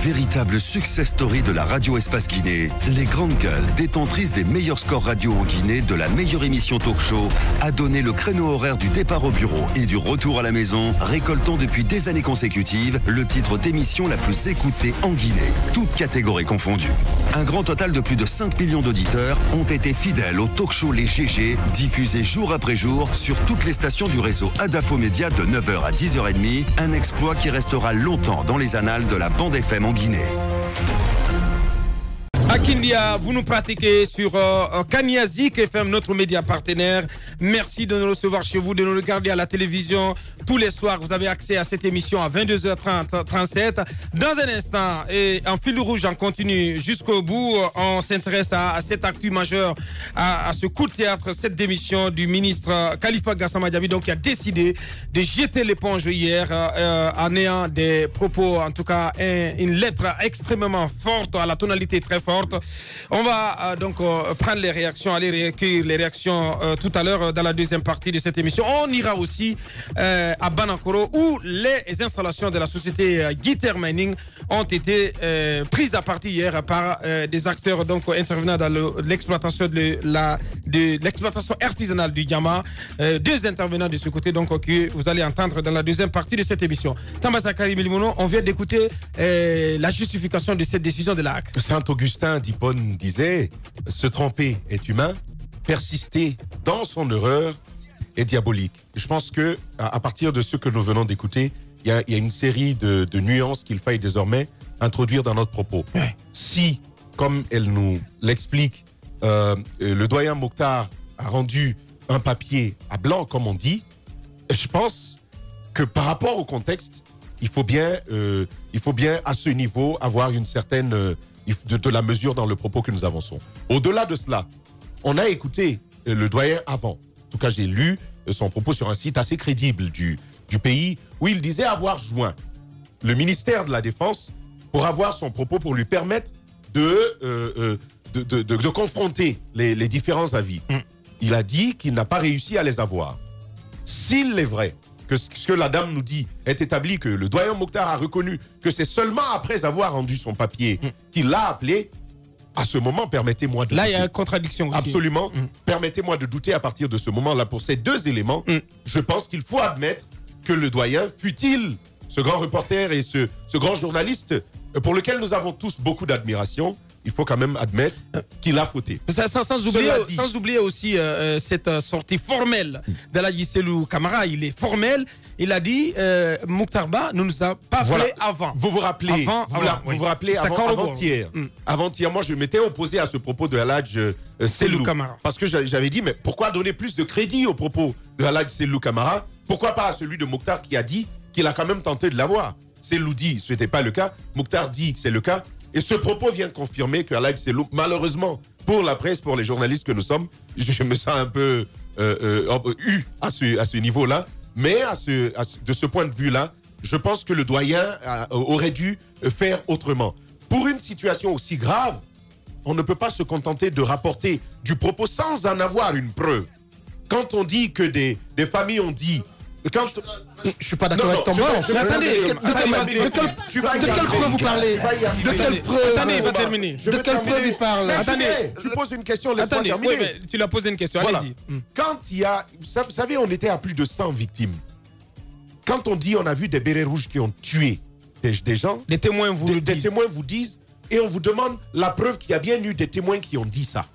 Véritable success story de la radio Espace Guinée, les grandes gueules, détentrices des meilleurs scores radio en Guinée, de la meilleure émission talk show, a donné le créneau horaire du départ au bureau et du retour à la maison, récoltant depuis des années consécutives le titre d'émission la plus écoutée en Guinée, toutes catégories confondues. Un grand total de plus de 5 millions d'auditeurs ont été fidèles au talk show Les GG, diffusé jour après jour sur toutes les stations du réseau Adafo Média de 9h à 10h30, un exploit qui restera longtemps dans les annales de la bande FM en Guinée. À Kindia, vous nous pratiquez sur Kaniazik FM, notre média partenaire. Merci de nous recevoir chez vous, de nous regarder à la télévision. Tous les soirs, vous avez accès à cette émission à 22h30, 37. Dans un instant, et en fil rouge, on continue jusqu'au bout. On s'intéresse à cette actu majeure, à ce coup de théâtre, cette démission du ministre Khalifa Gassama Diaby, donc qui a décidé de jeter l'éponge hier en ayant des propos, en tout cas une lettre extrêmement forte, à la tonalité très forte. On va donc prendre les réactions, aller recueillir les réactions tout à l'heure dans la deuxième partie de cette émission. On ira aussi à Banankoro où les installations de la société Guiter Mining ont été prises à partie hier par des acteurs donc intervenant dans l'exploitation de l'exploitation artisanale du diamant. Deux intervenants de ce côté donc que vous allez entendre dans la deuxième partie de cette émission. Tamba Zakari Milimono, on vient d'écouter la justification de cette décision de la HAC. Saint-Augustin d'Hippone disait « Se tromper est humain, persister dans son erreur est diabolique ». Je pense que à partir de ce que nous venons d'écouter, il y a une série de nuances qu'il faille désormais introduire dans notre propos. Ouais. Si, comme elle nous l'explique, le doyen Mokhtar a rendu un papier à blanc, comme on dit, je pense que par rapport au contexte, il faut bien à ce niveau avoir une certaine de la mesure dans le propos que nous avançons. Au-delà de cela, on a écouté le doyen avant. En tout cas, j'ai lu son propos sur un site assez crédible du pays où il disait avoir joint le ministère de la Défense pour avoir son propos pour lui permettre de confronter les différents avis. Il a dit qu'il n'a pas réussi à les avoir. S'il est vrai que ce que la dame nous dit est établi, que le doyen Mokhtar a reconnu que c'est seulement après avoir rendu son papier qu'il l'a appelé, à ce moment, permettez-moi de... Là, il y a une contradiction aussi. Absolument. Permettez-moi de douter à partir de ce moment-là. Pour ces deux éléments, je pense qu'il faut admettre que le doyen, fut-il ce grand reporter et ce grand journaliste pour lequel nous avons tous beaucoup d'admiration, il faut quand même admettre qu'il a fauté. Sans oublier aussi cette sortie formelle d'Aladji Selou Camara. Il est formel. Il a dit Mokhtar Ba ne nous a pas appelé avant. Vous vous rappelez vous rappelez avant-hier. Avant-hier, moi, je m'étais opposé à ce propos de Aladji Selou Camara. Parce que j'avais dit, mais pourquoi donner plus de crédit au propos de Aladji Selou Camara? Pourquoi pas à celui de Mokhtar qui a dit qu'il a quand même tenté de l'avoir? Selou dit que ce n'était pas le cas. Mokhtar dit que c'est le cas. Et ce propos vient confirmer que Aladji Selou, malheureusement, pour la presse, pour les journalistes que nous sommes, je me sens un peu eu à ce niveau-là. Mais de ce point de vue-là, je pense que le doyen aurait dû faire autrement. Pour une situation aussi grave, on ne peut pas se contenter de rapporter du propos sans en avoir une preuve. Quand on dit que des familles ont dit... Je suis pas d'accord avec ton mot. De quelle preuve vous parlez? De quelle preuve? Attendez, il va terminer. De quelle preuve il parle? Attendez, je pose une question, laisse-moi terminer. Oui, mais tu l'as posé une question, voilà. allez-y. Quand il y a... Vous savez, on était à plus de 100 victimes. Quand on dit on a vu des bérets rouges qui ont tué des gens... Des témoins vous le disent. Des témoins vous disent, et on vous demande la preuve qu'il y a bien eu des témoins qui ont dit ça.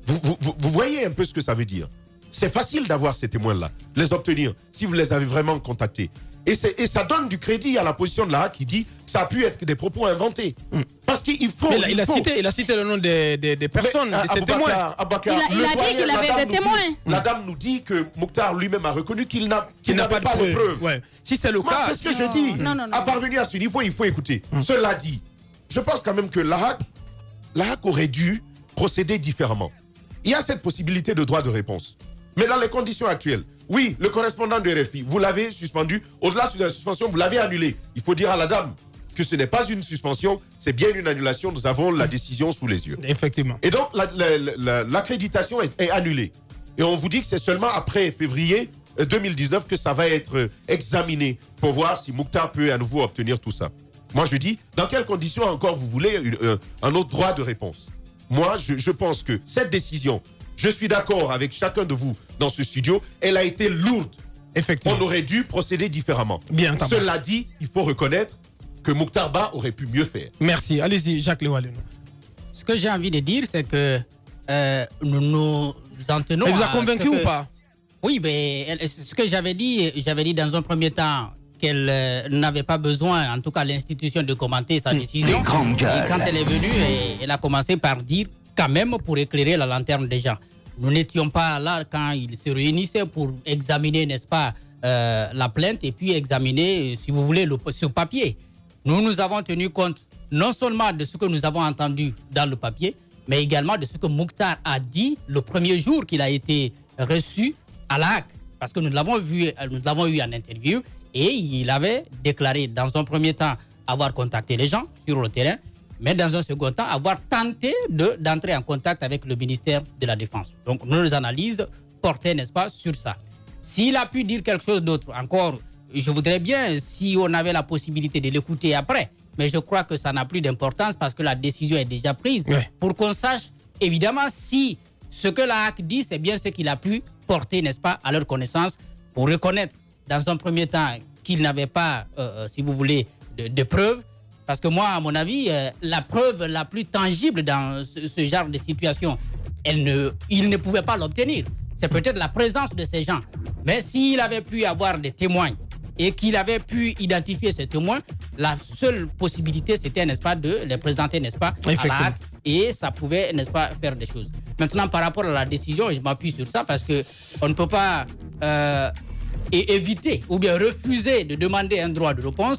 Vous voyez un peu ce que ça veut dire. C'est facile d'avoir ces témoins-là, les obtenir, si vous les avez vraiment contactés. Et ça donne du crédit à la position de la HAC qui dit que ça a pu être des propos inventés. Parce qu'il faut... Mais il a cité le nom des personnes, de ces témoins. Il a dit qu'il avait des témoins. La dame nous dit que Mokhtar lui-même a reconnu qu'il n'avait pas de preuves. Ouais. Si c'est le cas... C'est ce que je dis. À parvenir à ce niveau, il faut écouter. Cela dit, je pense quand même que la HAC aurait dû procéder différemment. Il y a cette possibilité de droit de réponse. Mais dans les conditions actuelles, oui, le correspondant de RFI, vous l'avez suspendu. Au-delà de la suspension, vous l'avez annulé. Il faut dire à la dame que ce n'est pas une suspension, c'est bien une annulation. Nous avons la décision sous les yeux. Effectivement. Et donc, l'accréditation est annulée. Et on vous dit que c'est seulement après février 2019 que ça va être examiné pour voir si Mokhtar peut à nouveau obtenir tout ça. Moi, je dis, dans quelles conditions encore vous voulez un autre droit de réponse? Moi, je pense que cette décision, je suis d'accord avec chacun de vous dans ce studio, elle a été lourde. Effectivement. On aurait dû procéder différemment. Bien, Tamba. Cela dit, il faut reconnaître que Mokhtar Ba aurait pu mieux faire. Merci. Allez-y, Jacques Lewaleno. Ce que j'ai envie de dire, c'est que nous en tenons. Elle vous a convaincu ou pas? Oui, mais ce que j'avais dit dans un premier temps qu'elle n'avait pas besoin, en tout cas l'institution, de commenter sa décision. Et quand elle est venue, elle a commencé par dire, quand même, pour éclairer la lanterne des gens. Nous n'étions pas là quand ils se réunissaient pour examiner, n'est-ce pas, la plainte et puis examiner, si vous voulez, ce papier. Nous avons tenu compte non seulement de ce que nous avons entendu dans le papier, mais également de ce que Mokhtar a dit le premier jour qu'il a été reçu à la HAC. Parce que nous l'avons eu en interview et il avait déclaré dans un premier temps avoir contacté les gens sur le terrain, mais dans un second temps avoir tenté d'entrer en contact avec le ministère de la Défense. Donc nos analyses portaient, n'est-ce pas, sur ça. S'il a pu dire quelque chose d'autre, encore, je voudrais bien si on avait la possibilité de l'écouter après. Mais je crois que ça n'a plus d'importance parce que la décision est déjà prise. Ouais. Pour qu'on sache, évidemment, si ce que la HAC dit, c'est bien ce qu'il a pu porter, n'est-ce pas, à leur connaissance, pour reconnaître dans un premier temps qu'il n'avait pas, si vous voulez, de preuves. Parce que moi, à mon avis, la preuve la plus tangible dans ce genre de situation, il ne pouvait pas l'obtenir. C'est peut-être la présence de ces gens. Mais s'il avait pu avoir des témoins et qu'il avait pu identifier ces témoins, la seule possibilité, c'était, n'est-ce pas, de les présenter, n'est-ce pas, à la HAC, et ça pouvait, n'est-ce pas, faire des choses. Maintenant, par rapport à la décision, je m'appuie sur ça parce qu'on ne peut pas éviter ou bien refuser de demander un droit de réponse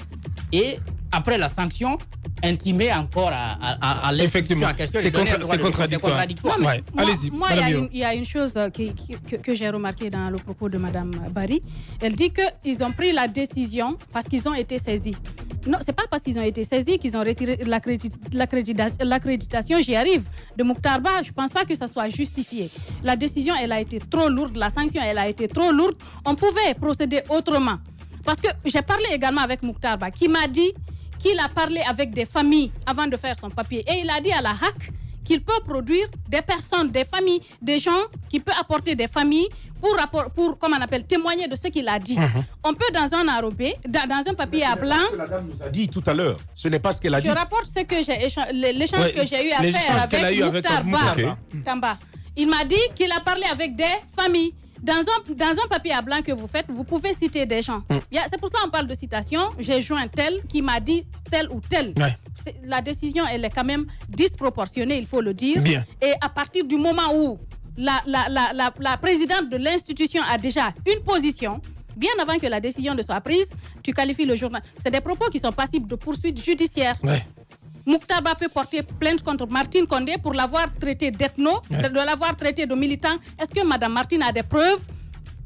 et, après la sanction, intimer encore à l'institution en question. C'est contradictoire. Ouais. Allez-y. Moi, il y a une chose que j'ai remarquée dans le propos de Mme Barry. Elle dit qu'ils ont pris la décision parce qu'ils ont été saisis. Non, ce n'est pas parce qu'ils ont été saisis qu'ils ont retiré l'accréditation, j'y arrive, de Mokhtar Ba. Je ne pense pas que ça soit justifié. La décision, elle a été trop lourde. La sanction, elle a été trop lourde. On pouvait procéder autrement. Parce que j'ai parlé également avec Mokhtar Ba qui m'a dit qu'il a parlé avec des familles avant de faire son papier. Et il a dit à la HAC qu'il peut produire des personnes, des familles, des gens qui peuvent apporter des familles pour comment on appelle, témoigner de ce qu'il a dit. On peut dans un enrobé, dans un papier à blanc... Ce que la dame nous a dit tout à l'heure, ce n'est pas ce qu'elle a dit. Je rapporte ce que l'échange que j'ai eu à faire avec Mokhtar Ba. Tamba. Il m'a dit qu'il a parlé avec des familles. Dans un papier à blanc que vous faites, vous pouvez citer des gens. C'est pour ça qu'on parle de citation. J'ai joint tel qui m'a dit tel ou tel. Ouais. La décision, elle est quand même disproportionnée, il faut le dire. Bien. Et à partir du moment où la présidente de l'institution a déjà une position, bien avant que la décision ne soit prise, tu qualifies le journal. C'est des propos qui sont passibles de poursuites judiciaires. Ouais. Mokhtar Ba peut porter plainte contre Martine Condé pour l'avoir traité d'ethno, de l'avoir traité de militant. Est-ce que Mme Martine a des preuves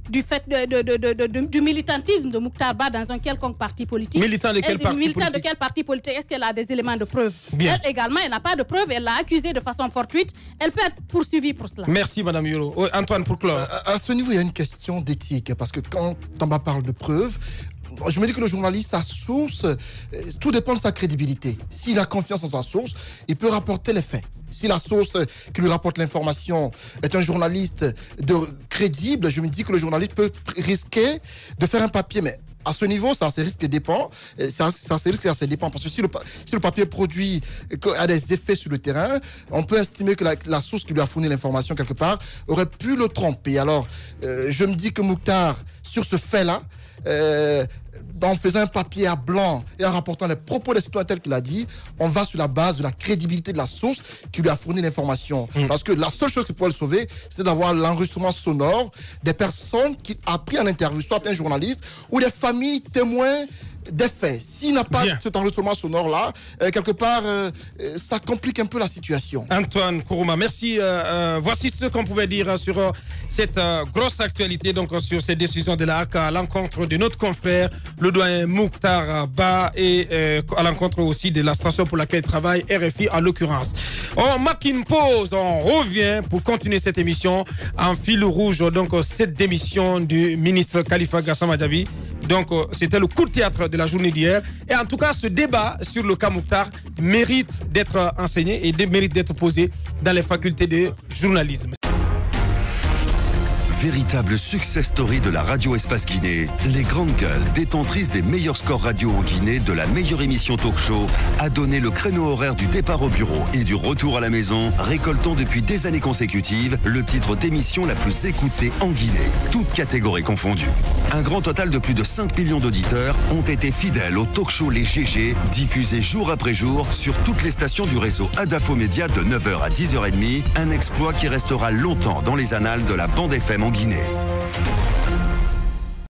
du fait du militantisme de Mokhtar Ba dans un quelconque parti politique? Militant de quel parti politique? Militant de quel parti politique? Est-ce qu'elle a des éléments de preuve? Bien. Elle également, elle n'a pas de preuve. Elle l'a accusée de façon fortuite. Elle peut être poursuivie pour cela. Merci, Mme Yoro. Antoine, pour clore. À ce niveau, il y a une question d'éthique. Parce que quand Tamba parle de preuves, je me dis que le journaliste, sa source, tout dépend de sa crédibilité. S'il a confiance en sa source, il peut rapporter les faits. Si la source qui lui rapporte l'information est un journaliste crédible, je me dis que le journaliste peut risquer de faire un papier. Mais à ce niveau, ça, ces risques dépend. Ça dépend. Parce que si le papier produit a des effets sur le terrain, on peut estimer que la source qui lui a fourni l'information quelque part aurait pu le tromper. Alors, je me dis que Mokhtar, sur ce fait-là, en faisant un papier à blanc et en rapportant les propos des citoyens tels qu'il a dit, on va sur la base de la crédibilité de la source qui lui a fourni l'information. Parce que la seule chose qui pouvait le sauver, c'était d'avoir l'enregistrement sonore des personnes qui a pris en interview, soit un journaliste ou des familles témoins des faits. S'il n'a pas cet enregistrement sonore-là, quelque part, ça complique un peu la situation. Antoine Kourouma, merci. Voici ce qu'on pouvait dire sur cette grosse actualité, donc sur ces décisions de la HAC à l'encontre de notre confrère, le doyen Mokhtar Ba, et à l'encontre aussi de la station pour laquelle il travaille, RFI en l'occurrence. On marque une pause, on revient pour continuer cette émission en fil rouge, donc cette démission du ministre Khalifa Gassama Diaby. Donc c'était le coup de théâtre de la journée d'hier. Et en tout cas, ce débat sur le cas Mokhtar mérite d'être enseigné et mérite d'être posé dans les facultés de journalisme. Véritable success story de la radio Espace Guinée, les grandes gueules, détentrices des meilleurs scores radio en Guinée de la meilleure émission talk show, a donné le créneau horaire du départ au bureau et du retour à la maison, récoltant depuis des années consécutives le titre d'émission la plus écoutée en Guinée, toutes catégories confondues. Un grand total de plus de 5 millions d'auditeurs ont été fidèles au talk show Les GG, diffusé jour après jour sur toutes les stations du réseau Adafo Média de 9h à 10h30, un exploit qui restera longtemps dans les annales de la bande FM en Guinée.